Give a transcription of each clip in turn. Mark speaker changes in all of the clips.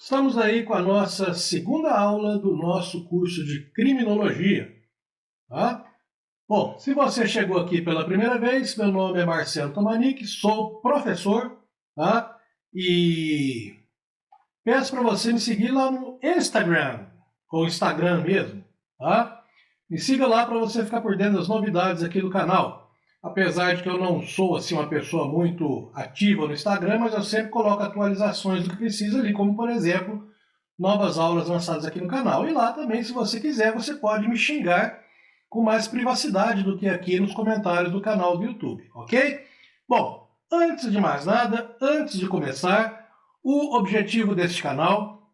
Speaker 1: Estamos aí com a nossa segunda aula do nosso curso de Criminologia. Tá? Bom, se você chegou aqui pela primeira vez, meu nome é Marcelo Tomanic, sou professor, tá? E peço para você me seguir lá no Instagram, ou Instagram mesmo, tá? Me siga lá para você ficar por dentro das novidades aqui do canal. Apesar de que eu não sou assim uma pessoa muito ativa no Instagram, mas eu sempre coloco atualizações do que precisa ali, como por exemplo, novas aulas lançadas aqui no canal. E lá também, se você quiser, você pode me xingar com mais privacidade do que aqui nos comentários do canal do YouTube, ok? Bom, antes de mais nada, antes de começar, o objetivo deste canal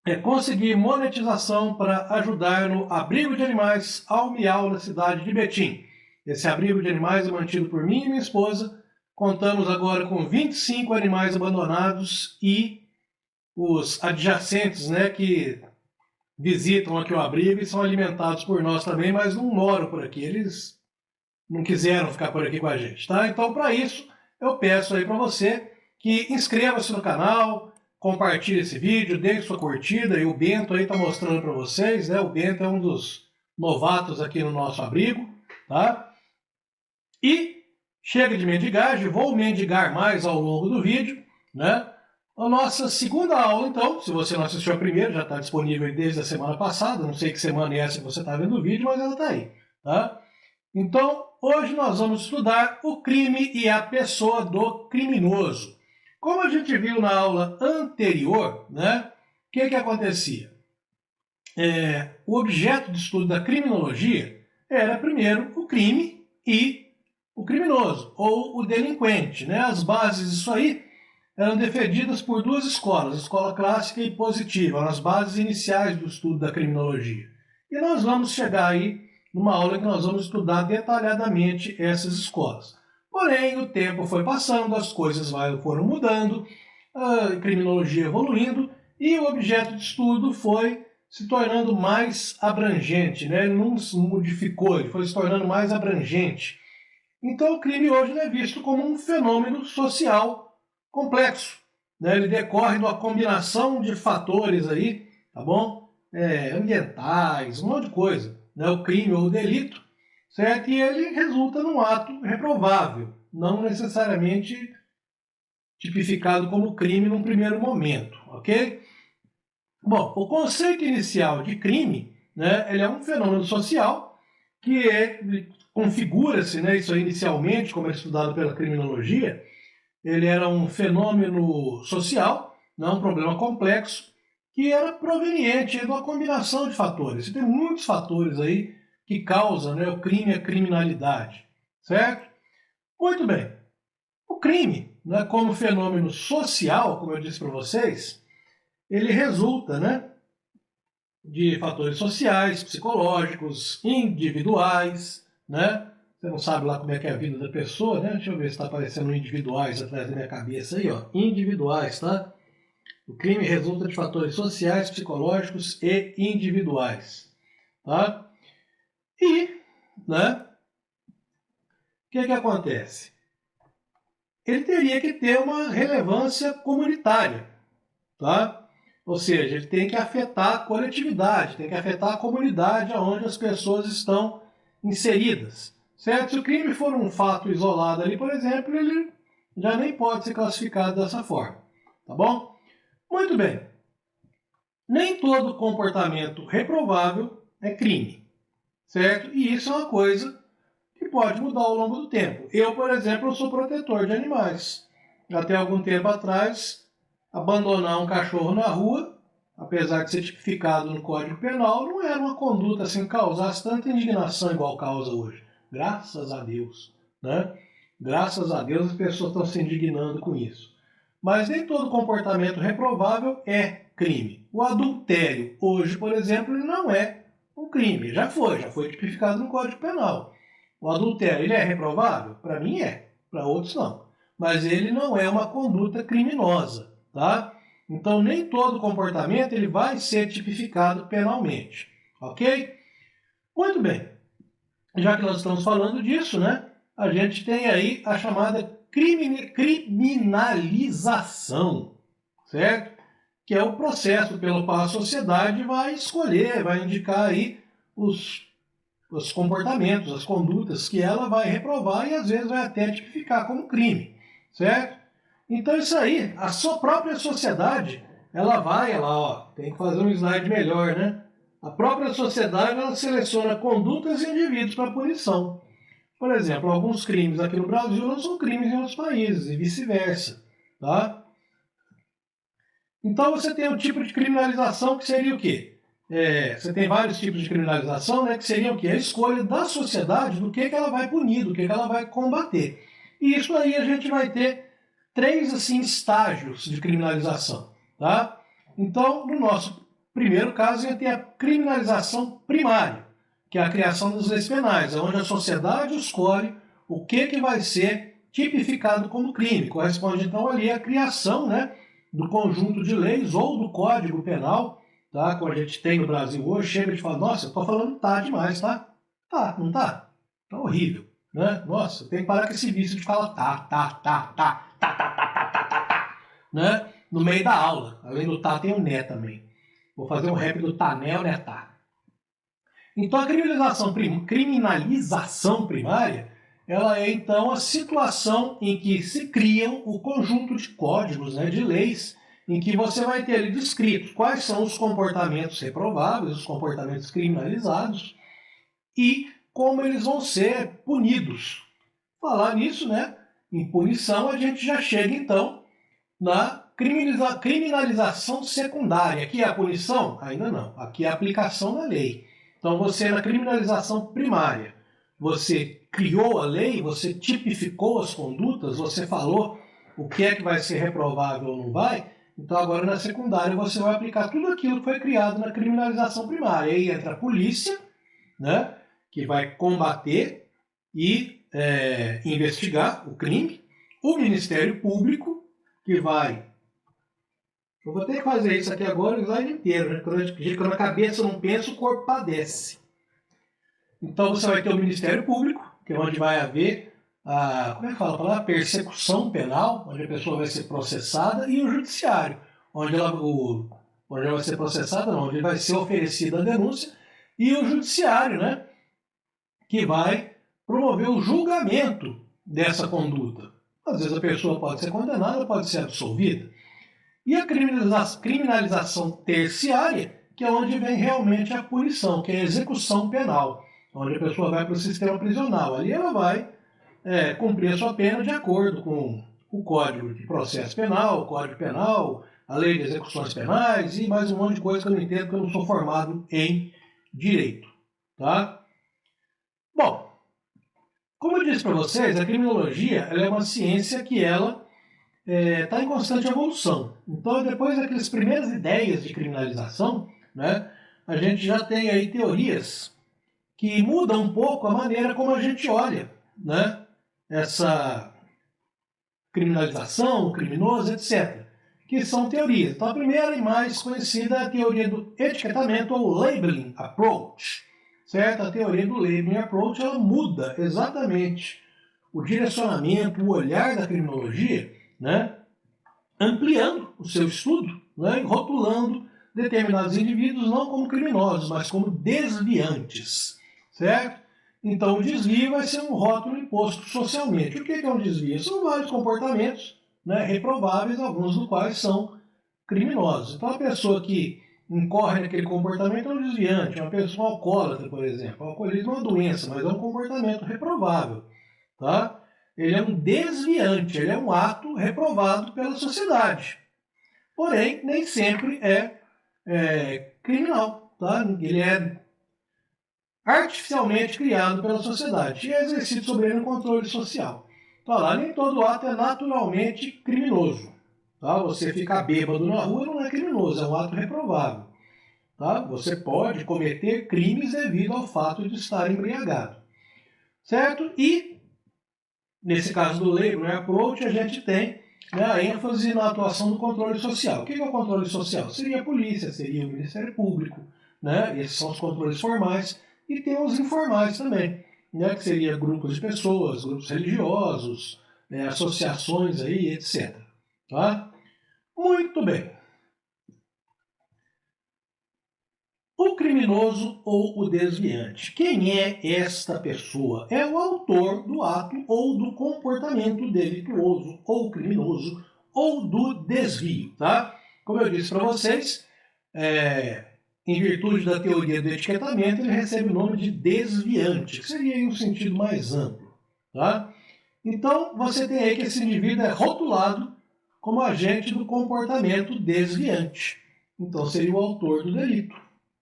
Speaker 1: é conseguir monetização para ajudar no abrigo de animais Ao Miau na cidade de Betim. Esse abrigo de animais é mantido por mim e minha esposa. Contamos agora com 25 animais abandonados e os adjacentes, né, que visitam aqui o abrigo e são alimentados por nós também, mas não moram por aqui. Eles não quiseram ficar por aqui com a gente, tá? Então, para isso, eu peço aí para você que inscreva-se no canal, compartilhe esse vídeo, deixe sua curtida, e o Bento aí está mostrando para vocês, né? O Bento é um dos novatos aqui no nosso abrigo, tá? E chega de mendigagem, vou mendigar mais ao longo do vídeo, né? A nossa segunda aula, então, se você não assistiu a primeira, já está disponível desde a semana passada, não sei que semana é essa que você está vendo o vídeo, mas ela está aí, tá? Então, hoje nós vamos estudar o crime e a pessoa do criminoso. Como a gente viu na aula anterior, né, o que acontecia? O objeto de estudo da criminologia era, primeiro, o crime e o criminoso, ou o delinquente, né? As bases disso aí eram defendidas por duas escolas, a escola clássica e positiva, eram as bases iniciais do estudo da criminologia. E nós vamos chegar aí numa aula que nós vamos estudar detalhadamente essas escolas. Porém, o tempo foi passando, as coisas foram mudando, a criminologia evoluindo, e o objeto de estudo foi se tornando mais abrangente, né? Ele não se modificou, ele foi se tornando mais abrangente. Então, o crime hoje é visto como um fenômeno social complexo, né? Ele decorre de uma combinação de fatores aí, tá bom? Ambientais, um monte de coisa, né? O crime ou o delito, certo? E ele resulta num ato reprovável, não necessariamente tipificado como crime num primeiro momento, ok? Bom, o conceito inicial de crime, né? Ele é um fenômeno social que configura-se, né, isso aí inicialmente, como é estudado pela criminologia, ele era um fenômeno social, não um problema complexo, que era proveniente de uma combinação de fatores. Tem muitos fatores aí que causam, né, o crime e a criminalidade, certo? Muito bem. O crime, né, como fenômeno social, como eu disse para vocês, ele resulta, né, de fatores sociais, psicológicos, individuais, né? Você não sabe lá como é que é a vida da pessoa, né? Deixa eu ver se está aparecendo individuais atrás da minha cabeça aí, ó. Individuais, tá? O crime resulta de fatores sociais, psicológicos e individuais, tá? E, né? O que acontece? Ele teria que ter uma relevância comunitária, tá? Ou seja, ele tem que afetar a coletividade, tem que afetar a comunidade onde as pessoas estão inseridas, certo? Se o crime for um fato isolado ali, por exemplo, ele já nem pode ser classificado dessa forma, tá bom? Muito bem. Nem todo comportamento reprovável é crime, certo? E isso é uma coisa que pode mudar ao longo do tempo. Eu, por exemplo, sou protetor de animais. Até algum tempo atrás, abandonar um cachorro na rua, apesar de ser tipificado no Código Penal, não era uma conduta assim que causasse tanta indignação igual causa hoje. Graças a Deus, né? Graças a Deus as pessoas estão se indignando com isso. Mas nem todo comportamento reprovável é crime. O adultério, hoje, por exemplo, ele não é um crime. Já foi tipificado no Código Penal. O adultério, ele é reprovável? Para mim é, para outros não. Mas ele não é uma conduta criminosa, tá? Então, nem todo comportamento ele vai ser tipificado penalmente, ok? Muito bem. Já que nós estamos falando disso, né? A gente tem aí a chamada criminalização, certo? que é o processo pelo qual a sociedade vai escolher, vai indicar aí os comportamentos, as condutas que ela vai reprovar e às vezes vai até tipificar como crime, certo? Então isso aí, a sua própria sociedade, tem que fazer um slide melhor, né? A própria sociedade, ela seleciona condutas e indivíduos para punição. Por exemplo, alguns crimes aqui no Brasil não são crimes em outros países e vice-versa, tá? Então você tem um tipo de criminalização que seria o quê? Você tem vários tipos de criminalização, né, que seria o quê? A escolha da sociedade do que ela vai punir, do que ela vai combater. E isso aí a gente vai ter 3 assim, estágios de criminalização. Tá? Então, no nosso primeiro caso, a gente tem a criminalização primária, que é a criação das leis penais, onde a sociedade escolhe o que vai ser tipificado como crime. Corresponde, então, ali à criação, né, do conjunto de leis ou do Código Penal, tá? Como a gente tem no Brasil hoje, chega de falar, nossa, eu estou falando tá demais, tá? Tá, não tá? Tá horrível, né? Nossa, tem que parar com esse vício de falar tá, né? No meio da aula. Além do tá, tem o né também. Vou fazer um rap do tá, né ou né tá. Então a criminalização primária, ela é então a situação em que se criam o conjunto de códigos, né, de leis, em que você vai ter ali descritos quais são os comportamentos reprováveis, os comportamentos criminalizados e como eles vão ser punidos. Falar nisso, né, em punição, a gente já chega então na criminalização secundária. Aqui é a punição? Ainda não. Aqui é a aplicação da lei. Então você, na criminalização primária, você criou a lei, você tipificou as condutas, você falou o que é que vai ser reprovável ou não vai. Então agora na secundária você vai aplicar tudo aquilo que foi criado na criminalização primária. Aí entra a polícia, né, que vai combater e investigar o crime, o Ministério Público, que vai... Eu vou ter que fazer isso aqui agora o slide inteiro, né? Quando a cabeça não pensa, o corpo padece. Então você vai ter o Ministério Público, que é onde vai haver a persecução penal, onde a pessoa vai ser processada, e o Judiciário, onde ela vai ser processada, não, onde vai ser oferecida a denúncia, e o Judiciário, né, que vai promover o julgamento dessa conduta. Às vezes a pessoa pode ser condenada, pode ser absolvida. E a criminalização terciária, que é onde vem realmente a punição, que é a execução penal, onde a pessoa vai para o sistema prisional. Ali ela vai cumprir a sua pena de acordo com o Código de Processo Penal, o Código Penal, a Lei de Execuções Penais e mais um monte de coisa que eu não entendo, porque eu não sou formado em Direito. Tá? Bom, como eu disse para vocês, a criminologia ela é uma ciência que ela está em constante evolução. Então, depois daquelas primeiras ideias de criminalização, né, a gente já tem aí teorias que mudam um pouco a maneira como a gente olha, né, essa criminalização, o criminoso, etc. Que são teorias. Então, a primeira e mais conhecida é a teoria do etiquetamento ou labeling approach. Certo? A teoria do labeling approach ela muda exatamente o direcionamento, o olhar da criminologia, né, ampliando o seu estudo, né, e rotulando determinados indivíduos não como criminosos, mas como desviantes, certo? Então o desvio vai ser um rótulo imposto socialmente. O que é um desvio? São vários comportamentos, né, reprováveis, alguns dos quais são criminosos. Então a pessoa que incorre naquele comportamento é um desviante, uma pessoa alcoólatra, por exemplo. O alcoolismo é uma doença, mas é um comportamento reprovável, tá? Ele é um desviante, ele é um ato reprovado pela sociedade. Porém, nem sempre é criminal. Tá? Ele é artificialmente criado pela sociedade e é exercido sobre ele um controle social. Então, lá, nem todo ato é naturalmente criminoso. Tá? Você ficar bêbado na rua não é criminoso, é um ato reprovável. Tá? Você pode cometer crimes devido ao fato de estar embriagado. Certo? E nesse caso do labeling approach, a gente tem, né, a ênfase na atuação do controle social. O que é o controle social? Seria a polícia, seria o Ministério Público, né? Esses são os controles formais. E tem os informais também, né, que seria grupos de pessoas, grupos religiosos, né, associações, aí, etc. Tá? Muito bem. criminoso ou o desviante. Quem é esta pessoa? É o autor do ato ou do comportamento delituoso ou criminoso ou do desvio, tá? Como eu disse para vocês, em virtude da teoria do etiquetamento, ele recebe o nome de desviante, que seria em um sentido mais amplo, tá? Então, você tem aí que esse indivíduo é rotulado como agente do comportamento desviante. Então, seria o autor do delito,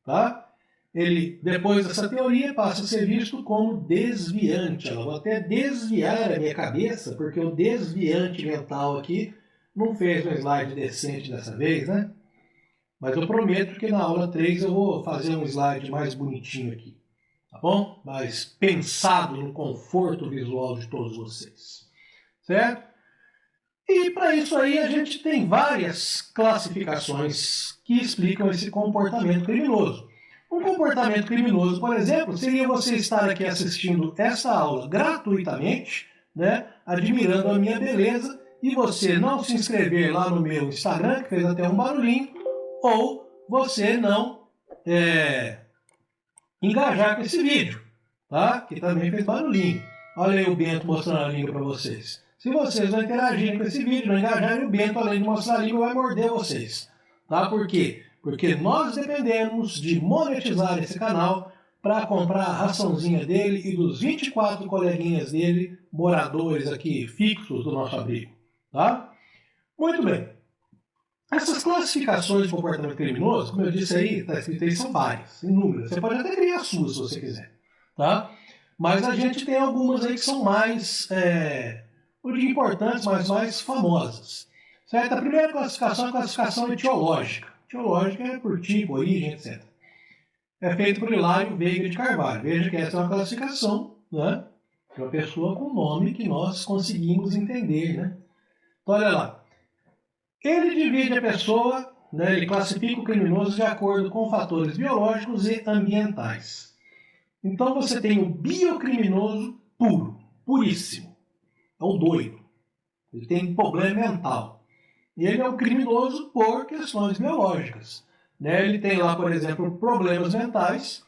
Speaker 1: tá? Ele, depois dessa teoria, passa a ser visto como desviante. Eu vou até desviar a minha cabeça, porque o desviante mental aqui não fez um slide decente dessa vez, né? Mas eu prometo que na aula 3 eu vou fazer um slide mais bonitinho aqui, tá bom? Mais pensado no conforto visual de todos vocês, certo? E para isso aí a gente tem várias classificações que explicam esse comportamento criminoso. Um comportamento criminoso, por exemplo, seria você estar aqui assistindo essa aula gratuitamente, né, admirando a minha beleza, e você não se inscrever lá no meu Instagram, que fez até um barulhinho, ou você não engajar com esse vídeo, tá? Que também fez barulhinho. Olha aí o Bento mostrando a língua para vocês. Se vocês não interagirem com esse vídeo, não engajarem, o Bento, além de mostrar a língua, vai morder vocês. Tá? Por quê? Porque nós dependemos de monetizar esse canal para comprar a raçãozinha dele e dos 24 coleguinhas dele, moradores aqui fixos do nosso abrigo. Tá? Muito bem. Essas classificações de comportamento criminoso, como eu disse aí, está escrito aí, são várias, inúmeras. Você pode até criar a sua se você quiser. Tá? Mas a gente tem algumas aí que são mais, não digo importantes, mas mais famosas. Certo? A primeira classificação é a classificação etiológica. Etiológica é por tipo, origem, etc. É feito por Hilário Veiga de Carvalho. Veja que essa é uma classificação, né, de uma pessoa com nome que nós conseguimos entender. Né? Então, olha lá. Ele divide a pessoa, né, ele classifica o criminoso de acordo com fatores biológicos e ambientais. Então você tem o biocriminoso puro, puríssimo. É o doido. Ele tem problema mental. E ele é um criminoso por questões biológicas. Né? Ele tem lá, por exemplo, problemas mentais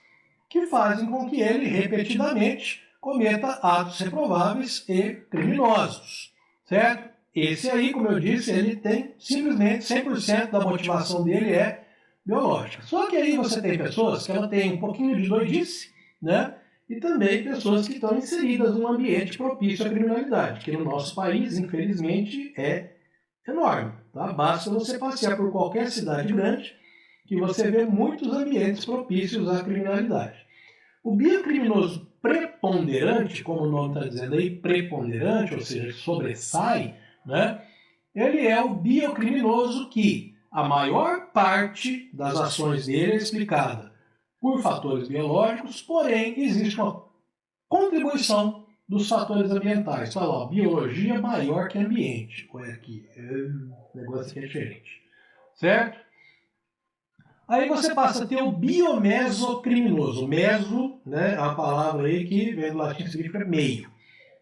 Speaker 1: que fazem com que ele, repetidamente, cometa atos reprováveis e criminosos. Certo? Esse aí, como eu disse, ele tem simplesmente 100% da motivação dele é biológica. Só que aí você tem pessoas que ela tem um pouquinho de doidice, né? E também pessoas que estão inseridas num ambiente propício à criminalidade, que no nosso país, infelizmente, é enorme. Tá? Basta você passear por qualquer cidade grande que você vê muitos ambientes propícios à criminalidade. O biocriminoso preponderante, como o nome está dizendo aí, preponderante, ou seja, sobressai, né? Ele é o biocriminoso que a maior parte das ações dele é explicada por fatores biológicos, porém existe uma contribuição dos fatores ambientais. Fala, ó, biologia maior que ambiente. Olha aqui, o negócio aqui é diferente. Certo? Aí você passa a ter o biomesocriminoso. Meso, né, é uma palavra aí que vem do latim, significa meio.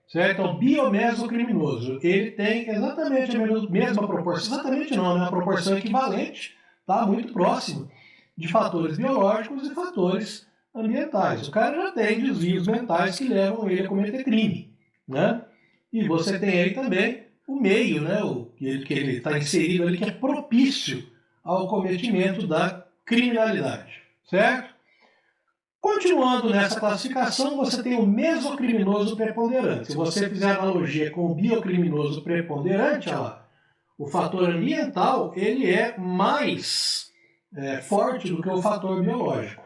Speaker 1: Certo? Então, biomesocriminoso, ele tem exatamente a mesma proporção, exatamente não, é uma proporção equivalente, tá? Muito próxima, de fatores biológicos e fatores ambientais. O cara já tem desvios mentais que levam ele a cometer crime, né? E você tem aí também o meio, né? Que ele está inserido ali, que é propício ao cometimento da criminalidade, certo? Continuando nessa classificação, você tem o mesocriminoso preponderante. Se você fizer analogia com o biocriminoso preponderante, olha lá, o fator ambiental ele é mais forte do que o fator biológico.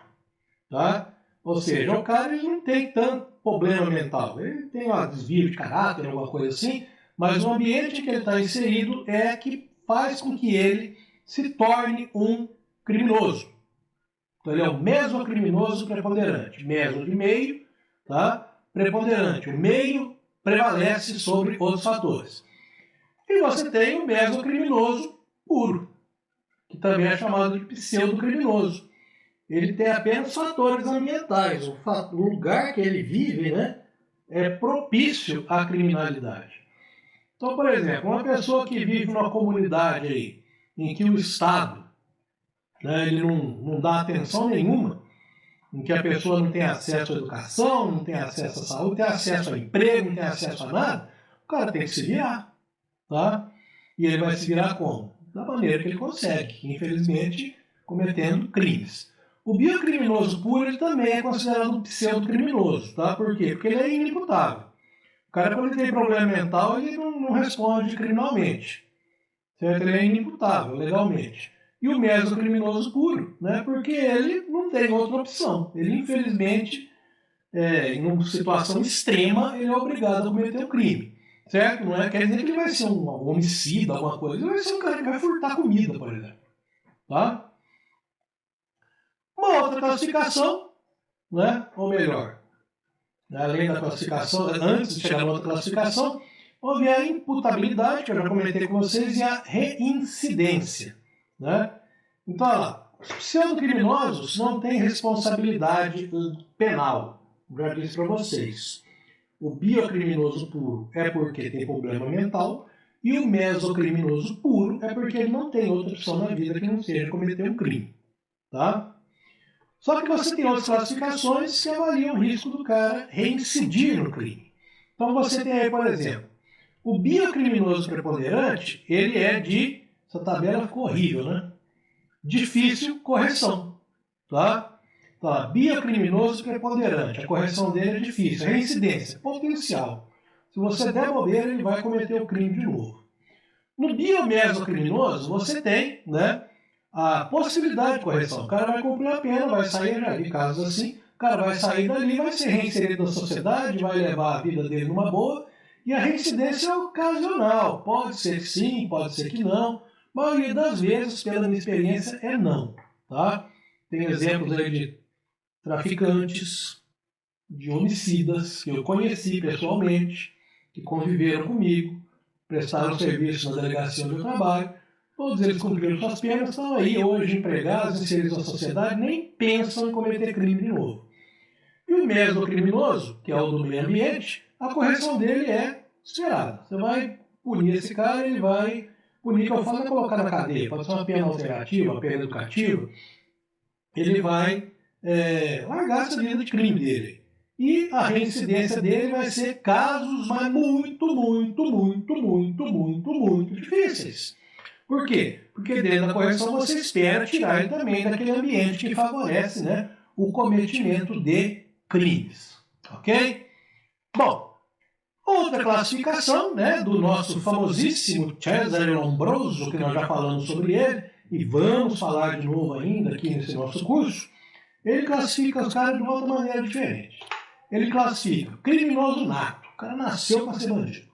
Speaker 1: Tá? Ou seja, o cara ele não tem tanto problema mental. Ele tem um desvio de caráter, alguma coisa assim, mas o ambiente que ele está inserido é que faz com que ele se torne um criminoso. Então ele é o mesocriminoso preponderante. Meso de meio, tá? Preponderante. O meio prevalece sobre outros fatores. E você tem o mesocriminoso puro, que também é chamado de pseudocriminoso. Ele tem apenas fatores ambientais. O lugar que ele vive, né, é propício à criminalidade. Então, por exemplo, uma pessoa que vive numa comunidade aí, em que o Estado, né, ele não dá atenção nenhuma, em que a pessoa não tem acesso à educação, não tem acesso à saúde, não tem acesso ao emprego, não tem acesso a nada, o cara tem que se virar, tá? E ele vai se virar como? Da maneira que ele consegue, infelizmente, cometendo crimes. O biocriminoso puro ele também é considerado um pseudo-criminoso, tá? Por quê? Porque ele é inimputável. O cara, quando ele tem problema mental, ele não responde criminalmente, certo? Ele é inimputável legalmente. E o mesocriminoso puro, né? Porque ele não tem outra opção. Ele, infelizmente, em uma situação extrema, ele é obrigado a cometer o crime. Certo? Não é, quer dizer que ele vai ser um homicida, alguma coisa. Ele vai ser um cara que vai furtar comida, por exemplo. Tá? Uma outra classificação, né? Ou melhor, além da classificação, antes de chegar na outra classificação, houve a imputabilidade, que eu já comentei com vocês, e a reincidência. Né? Então, olha lá, os pseudocriminosos não têm responsabilidade penal. Já disse para vocês. O biocriminoso puro é porque tem problema mental e o mesocriminoso puro é porque ele não tem outra opção na vida que não seja cometer um crime. Tá? Só que você tem outras classificações que avaliam o risco do cara reincidir no crime. Então você tem aí, por exemplo, o biocriminoso preponderante, ele é de... Essa tabela ficou horrível, né? Difícil correção. Tá? Tá, biocriminoso preponderante, a correção dele é difícil. Reincidência, potencial. Se você der bobeira, ele vai cometer o crime de novo. No biomesocriminoso, você tem, né, a possibilidade de correção. O cara vai cumprir a pena, vai sair, já vi casos assim, o cara vai sair dali, vai ser reinserido na sociedade, vai levar a vida dele numa boa, e a reincidência é ocasional. Pode ser que sim, pode ser que não. A maioria das vezes, pela minha experiência, é não. Tá? Tem exemplos aí de traficantes, de homicidas que eu conheci pessoalmente, que conviveram comigo, prestaram serviço na delegacia onde eu trabalho, todos eles cumpriram suas penas, estão aí hoje empregados, inseridos na sociedade, nem pensam em cometer crime de novo. E o mesocriminoso, que é o do meio ambiente, a correção dele é esperada. Você vai punir esse cara, ele vai punir, que eu falo, é colocar na cadeia, pode ser uma pena alternativa, uma pena educativa, ele vai largar essa vida de crime dele. E a reincidência dele vai ser casos, mas muito difíceis. Por quê? Porque dentro da correção você espera tirar ele também daquele ambiente que favorece, né, o cometimento de crimes. Ok? Bom, outra classificação, né, do nosso famosíssimo Cesare Lombroso, que nós já falamos sobre ele, e vamos falar de novo ainda aqui nesse nosso curso, ele classifica os caras de uma outra maneira diferente. Ele classifica criminoso nato. O cara nasceu para ser bandido.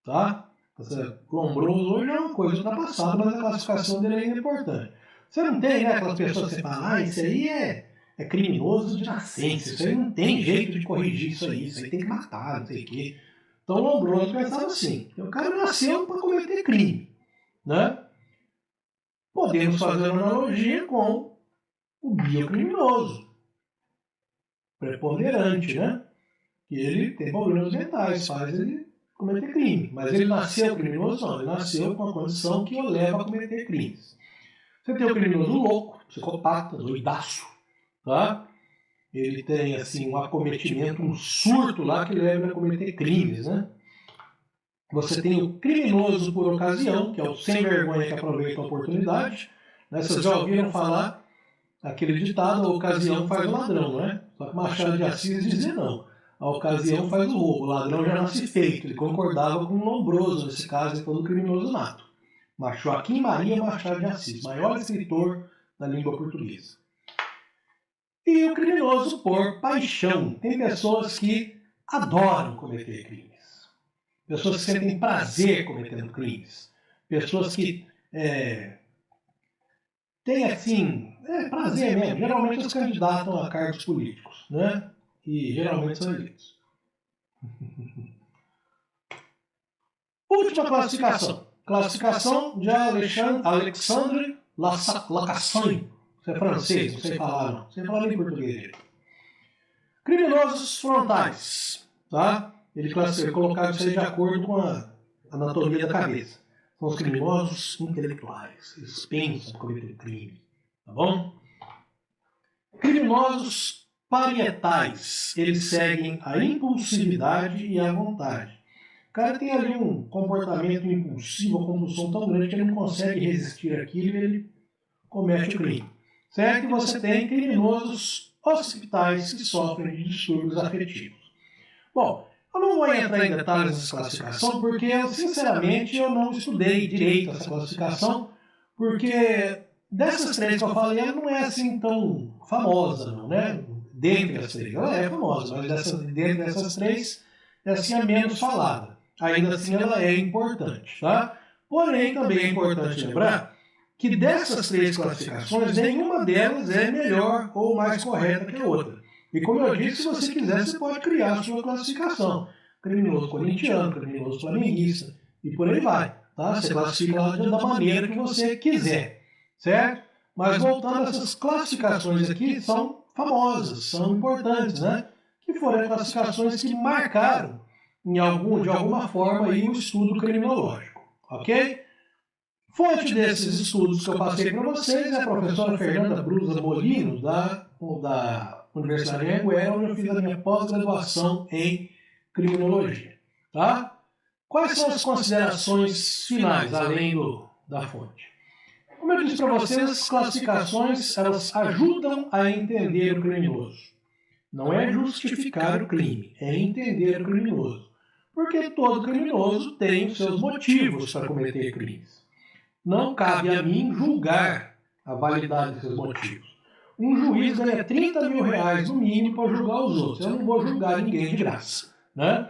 Speaker 1: Tá? Lombroso hoje é uma coisa ultrapassada, mas a classificação dele ainda é importante. Você não tem, né, aquelas pessoas que você fala, isso aí é criminoso de nascença, isso aí não tem jeito de corrigir isso aí tem que matar, não sei o quê. Então o Lombroso pensava assim, o cara nasceu para cometer crime. Né? Podemos fazer uma analogia com o biocriminoso, preponderante, né? Que ele tem problemas mentais, faz ele cometer crime. Mas ele nasceu criminoso? Não, ele nasceu com a condição que o leva a cometer crimes. Você tem o criminoso louco, psicopata, doidaço, tá? Ele tem, assim, um acometimento, um surto lá que leva a cometer crimes, né? Você tem o criminoso por ocasião, que é o sem vergonha que aproveita a oportunidade. Né? Vocês já ouviram falar aquele ditado, a ocasião faz o ladrão, né? Só que Machado de Assis dizia não. A ocasião faz o roubo, o ladrão já nasce feito. Ele concordava com o Lombroso, nesse caso, todo criminoso nato. Joaquim Maria Machado de Assis, maior escritor da língua portuguesa. E o criminoso por paixão. Tem pessoas que adoram cometer crimes. Pessoas que sentem prazer cometendo crimes. Pessoas que têm, assim, prazer mesmo. Geralmente os candidatam a cargos políticos, né? E geralmente são eleitos. Última classificação. Classificação de Alexandre Lacassagne. Isso é francês, não sei falar não. Não sei falar nem português. Criminosos frontais. Tá? Ele colocava isso aí de acordo com a anatomia da cabeça. São os criminosos intelectuais. Eles pensam em cometer crime. Tá bom? Criminosos parietais, eles seguem a impulsividade e a vontade. O cara tem ali um comportamento impulsivo, uma compulsão tão grande que ele não consegue resistir àquilo e ele comete o crime. Certo? E você tem criminosos occipitais que sofrem de distúrbios afetivos. Bom, eu não vou entrar em detalhes dessa classificação porque, sinceramente, eu não estudei direito essa classificação, porque dessas três que eu falei, ela não é assim tão famosa, não, né? Dentre as três, ela é famosa, mas dentre dessas três, essa é a menos falada. Ainda assim, ela é importante, tá? Porém, também é importante lembrar que dessas três classificações, nenhuma delas é melhor ou mais correta que a outra. E como eu disse, se você quiser, você pode criar a sua classificação. Criminoso corintiano, criminoso flamenguista, e por aí vai. Tá? Você classifica da maneira que você quiser, certo? Mas voltando a essas classificações aqui, são famosas, são importantes, né? Que foram classificações que marcaram, de alguma forma, aí, o estudo criminológico, ok? Fonte desses estudos que eu passei para vocês é a professora Fernanda Brusa Molino, da Universidade de Anguera, onde eu fiz a minha pós-graduação em criminologia. Tá? Quais são as considerações finais, além da fonte? Como eu disse para vocês, as classificações elas ajudam a entender o criminoso. Não é justificar o crime, é entender o criminoso. Porque todo criminoso tem os seus motivos para cometer crimes. Não cabe a mim julgar a validade desses motivos. Um juiz ganha 30 mil reais no mínimo para julgar os outros. Eu não vou julgar ninguém de graça, né?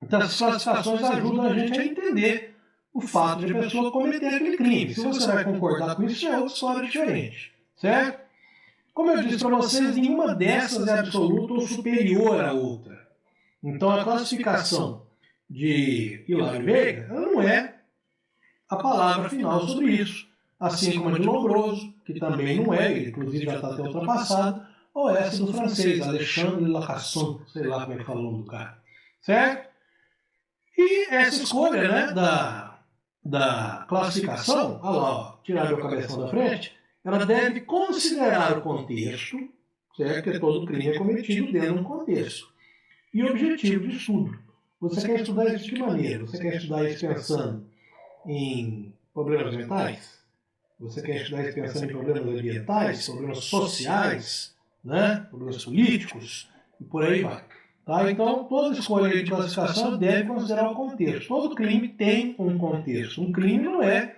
Speaker 1: Então, as classificações ajudam a gente a entender o fato de a pessoa cometer aquele crime. Se você vai concordar com isso, é outra história diferente, certo? Como eu disse para vocês, nenhuma dessas é absoluta ou superior à outra. Então, a classificação de Hilário Veiga não é a palavra final sobre isso. Assim como a de Lombroso, que também não é, ele inclusive já está até ultrapassado, ou essa do francês, Alexandre Lacasson, sei lá como é que fala o nome do cara. Certo? E essa escolha, né, da classificação, olha lá, ó, tirar meu cabeção da frente, ela deve considerar o contexto, certo? Que todo crime é cometido dentro de um contexto. E o objetivo de estudo. Você quer estudar isso de que maneira? Você quer estudar isso pensando em problemas mentais? Você quer estudar isso pensando em problemas ambientais, problemas sociais, né? Problemas políticos, e por aí vai. Tá? Então, toda escolha de classificação deve considerar o contexto. Todo crime tem um contexto. Um crime não é,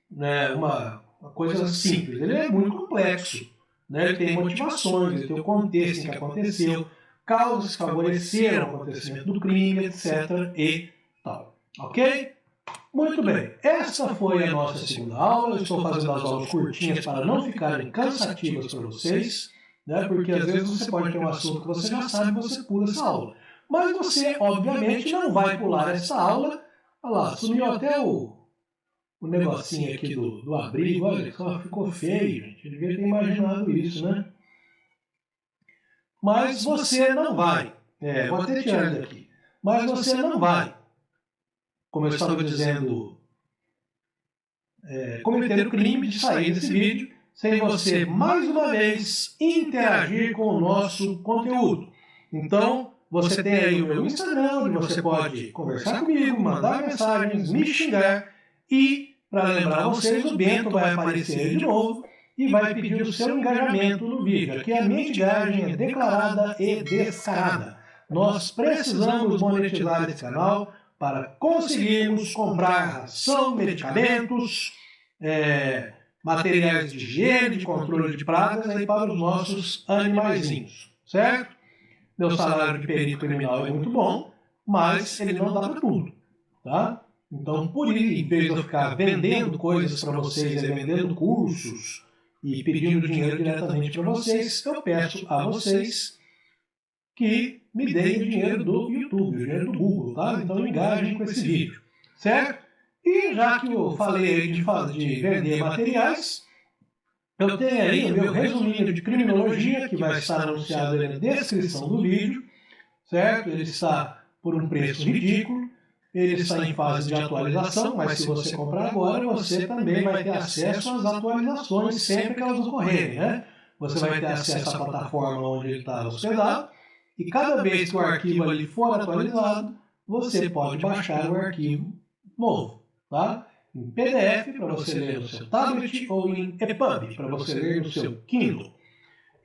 Speaker 1: né, uma coisa simples, ele é muito complexo. Né? Ele tem motivações, ele tem o contexto em que aconteceu, causas que favoreceram o acontecimento do crime, etc. e tal. Ok? Muito bem, essa foi a nossa segunda aula. Eu estou fazendo as aulas curtinhas para não ficarem cansativas para vocês, né? Porque às vezes você pode ter um assunto que você já sabe e você pula essa aula. Mas você, obviamente, não vai pular essa aula. Olha lá, sumiu até o negocinho aqui do abrigo. Olha só, ficou feio, gente. Eu devia ter imaginado isso, né? Mas você não vai. Vou até tirar ele daqui. Mas você não vai, como eu estava dizendo, cometer o crime de sair desse vídeo sem você, mais uma vez, interagir com o nosso conteúdo. Então, você tem aí o meu Instagram, onde você pode conversar comigo, mandar mensagens, me xingar. E, para lembrar vocês, o Bento vai aparecer de novo e vai pedir o seu engajamento no vídeo. Aqui a mitigagem é declarada e descarada. Nós precisamos monetizar esse canal para conseguirmos comprar ração, medicamentos, materiais de higiene, de controle de pragas aí para os nossos animaizinhos, certo? Meu salário de perito criminal é muito bom, mas ele não dá para tudo, tá? Então, por isso, em vez de eu ficar vendendo coisas para vocês, vendendo cursos e pedindo dinheiro diretamente para vocês, eu peço a vocês que me deem o dinheiro do YouTube, o dinheiro do Google, tá? Então engajem com esse vídeo, certo? E já que eu falei de vender materiais, eu tenho aí o meu resuminho de criminologia, que vai estar anunciado aí na descrição do vídeo, certo? Ele está por um preço ridículo, ele está em fase de atualização, mas se você comprar agora, você também vai ter acesso às atualizações sempre que elas ocorrerem, né? você vai ter acesso à plataforma onde ele está hospedado, e cada vez que o arquivo ali for atualizado, você pode baixar o arquivo novo, tá? Em PDF, para você ler no seu tablet, ou em EPUB, para você ler no seu Kindle.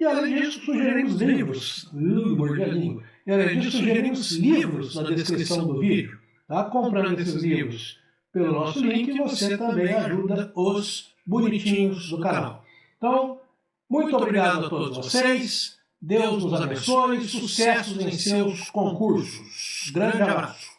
Speaker 1: E além disso, sugerimos livros. Mordi a língua. E além disso, sugerimos livros na descrição do vídeo. Tá? Comprando esses livros pelo nosso link, você também ajuda os bonitinhos do canal. Então, muito obrigado a todos vocês. Deus nos abençoe. Sucessos em seus concursos. Grande abraço.